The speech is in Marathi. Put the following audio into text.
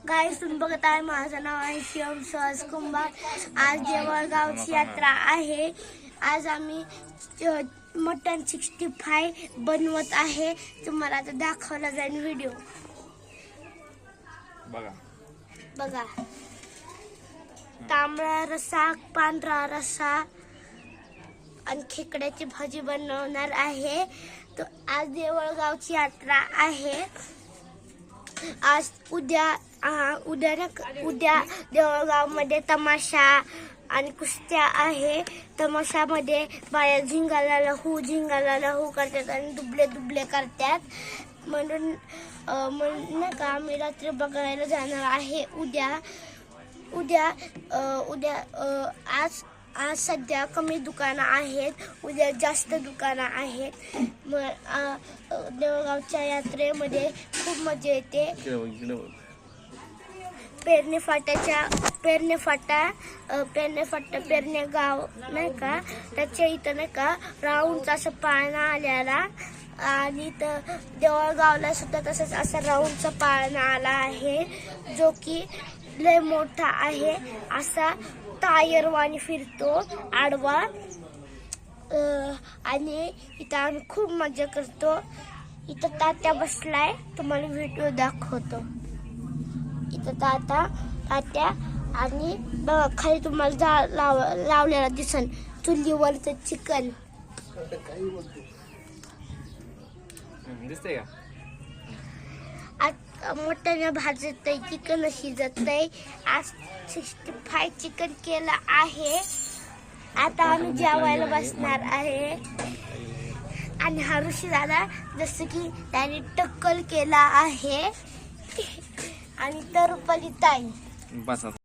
गाईस तुम्ही बघत आहे, माझं नाव आहे शिवम सुहास कुंभार. आज देवळगावची यात्रा आहे. आज आम्ही मटन 65 बनवत आहे. तुम्हाला आता दाखवला जाईल व्हिडिओ. बघा तांबडा रस्सा, पांढरा रस्सा आणि खेकड्याची भाजी बनवणार आहे. तर आज देवळगावची यात्रा आहे. आज उद्या देवळगावमध्ये तमाशा आणि कुस्त्या आहे. तमाशामध्ये बाया झिंगाला लहू करतात आणि दुबले करतात. म्हणून नाही का आम्ही रात्री बघायला जाणार आहे. आज सध्या कमी दुकानं आहेत, उद्या जास्त दुकानं आहेत. देवळगावच्या यात्रेमध्ये खूप मजा येते. पेरणे गाव नाही का, त्याच्या इथं नाही का राऊंडचा असं पाळणा आलेला. आणि तर देवळगावला सुद्धा तसंच असं राऊंडचा पाळणा आला आहे, जो की लय मोठा आहे. असा टायरवाणी फिरतो आडवा. आणि इथं आम्ही खूप मजा करतो. इथं तात्या बसलाय, तुम्हाला व्हिडिओ दाखवतो. इथं तात्या आणि बघा खाली तुम्हाला लावलेला दिसन चुलीवरचं चिकन दिसतंय का. आज मोठ्याने भाजत आहे, चिकन शिजत आहे. आज 65 चिकन केलं आहे. आता आम्ही जेवायला बसणार आहे. आणि हा ऋषी दादा जसं की त्याने टक्कल केला आहे. आणि तर रुपाली ताई